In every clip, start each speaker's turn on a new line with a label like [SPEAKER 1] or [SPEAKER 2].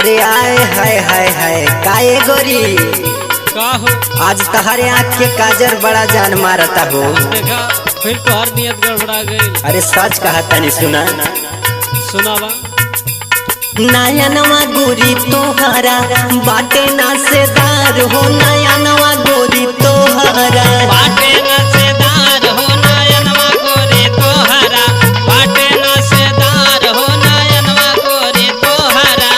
[SPEAKER 1] अरे आए हाय हाय हाय काए गोरी
[SPEAKER 2] का हो
[SPEAKER 1] आज तहरे आँख के काजर बड़ा जान मारता हो।
[SPEAKER 2] देखा फिर तो हर नियत गड़बड़ा गई।
[SPEAKER 1] अरे सच कहा तनी सुना
[SPEAKER 2] सुनावा
[SPEAKER 1] नयनवा गोरी तोहरा बाटे नासेदार हो नयनवा गोरी तोहरा
[SPEAKER 2] बाटे नसेदार हो नयनवा गोरी तोहरा बाटे नसेदार हो नयनवा गोरी तोहरा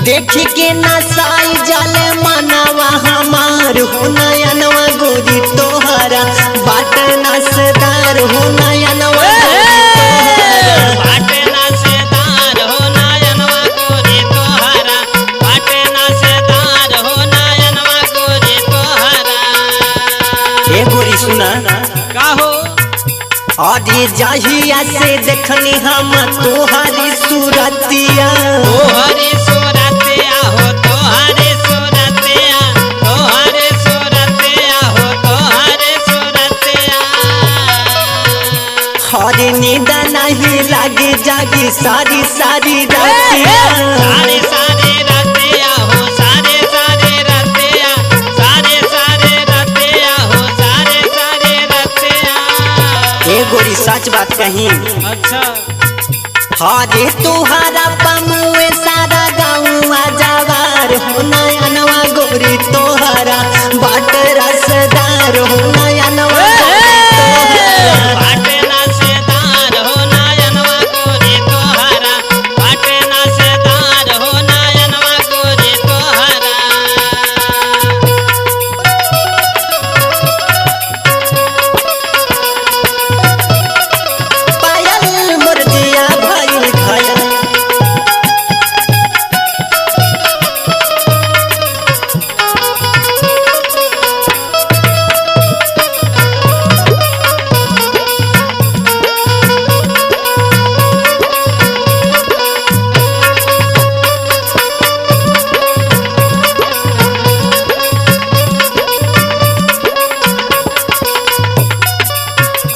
[SPEAKER 1] देखी के नसाई जाले मनवा हमार हो नयनवा गोरी तोहरा बाटे नासेदार हो नयनवा
[SPEAKER 2] बाटे नसेदार हो नयनवा गोरी तोहरा बाटे नसेदार हो नयनवा गोरी तोहरा।
[SPEAKER 1] ए गोरी सुना
[SPEAKER 2] का हो
[SPEAKER 1] अरे जाहिया से देखनी हम तोहारी सूरतिया
[SPEAKER 2] तोहरे सूरतिया हो तोहरे सूरतिया तोहरे सूरतिया हो तोहरे सूरतिया
[SPEAKER 1] हरे नींद नहीं लागे जागी सारी सारी रातिया
[SPEAKER 2] सारे सारे रतिया हो सारे सारे रतिया सारे सारे रतिया हो सारे सारे रतिया।
[SPEAKER 1] ए गोरी सच बात कहीं
[SPEAKER 2] अच्छा
[SPEAKER 1] हरे तुहारा पमुए सारा गाँव जवार हो नयनवा गोरी तोहरा बाट रसदार हो नयनवा
[SPEAKER 2] बाटे नसेदार हो नयनवा गोरी तोहरा बाटे नसेदार हो नयनवा गोरी तोहरा।
[SPEAKER 1] पायल मुर्जिया भइल घायल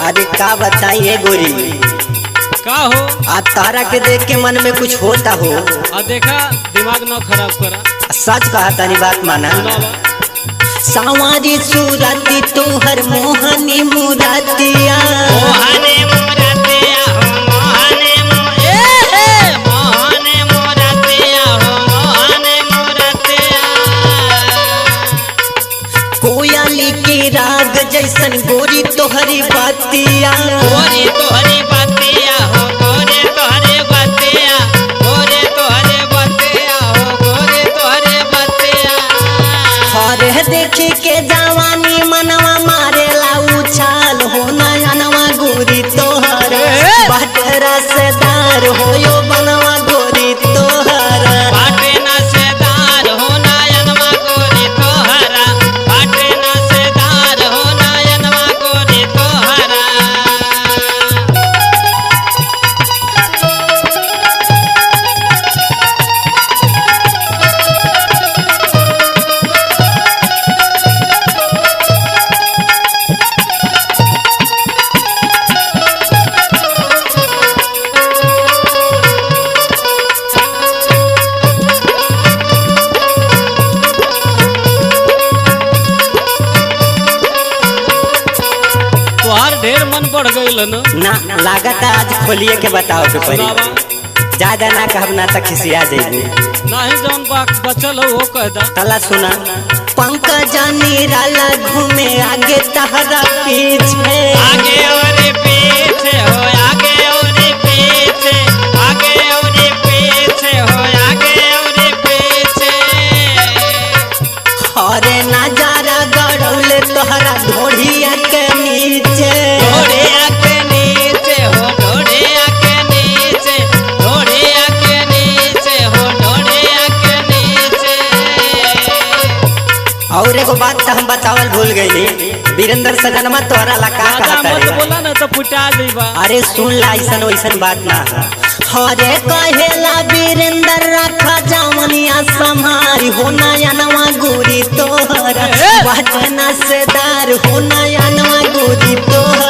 [SPEAKER 1] अरे का बताइए गोरी
[SPEAKER 2] का हो
[SPEAKER 1] आज तारा के देख के मन में कुछ होता हो।
[SPEAKER 2] आ देखा दिमाग ना खराब करा
[SPEAKER 1] सच कहा तनी बात माना
[SPEAKER 2] सुनावा
[SPEAKER 1] सावारी सूरती तोहर मोहनी मुरातिया
[SPEAKER 2] मोहने मोरतिया हो मोहने मोहने मोरतिया हो मोहने मोरतिया
[SPEAKER 1] कोयली के राग जैसन गोरी तोहरी बातिया
[SPEAKER 2] गोरे तोहरे बतिया हो गोरे तोहरे बतिया गोरे तोहरे बतिया हो गोरे तोहरे बतिया।
[SPEAKER 1] हरे देखी के जवानी मनवा मारेला उछाल हो नयनवा गोरी तोहर बाट रसदार हो यो बनवा गोरी तोहरा
[SPEAKER 2] बाटे नसेदार हो नयनवा गोरी तोहरा बाटे नसेदार हो नयनवा गोरी तोहरा। तोहार ढेर मन बढ़ गईल न
[SPEAKER 1] ना लागत आज खोलिए के बताओ के
[SPEAKER 2] सुनावा
[SPEAKER 1] पड़ी ज्यादा ना कहब ना तक खिसिया जाइबू
[SPEAKER 2] नाही जौन बात बचल हो वो कह दा।
[SPEAKER 1] तला सुना पंकज निराला घूमे आगे तहरा पीछे
[SPEAKER 2] आगे और पीछे हो आगे और पीछे आगे और पीछे हो आगे और पीछे।
[SPEAKER 1] हरे नजारा गड़ौले तोहरा ढोढ़िया के नीचे
[SPEAKER 2] ढोढ़िया के नीचे हो ढोढ़िया के नीचे ढोढ़िया के नीचे हो ढोढ़िया के नीचे।
[SPEAKER 1] और एगो बात तो हम बतावल भूल गई वीरेंद्र सजनमा तोहरा ला का
[SPEAKER 2] ज्यादा
[SPEAKER 1] कहता
[SPEAKER 2] मत
[SPEAKER 1] रे
[SPEAKER 2] बोला ना तो फुटा जइबा।
[SPEAKER 1] अरे सुन ला ऐसन वैसन बात ना हरे कहेला वीरेंद्र रखा जामनिया संहारी हो नयनवा गोरी तोहरा बाट नसेदार हो नयनवा गोरी तोहरा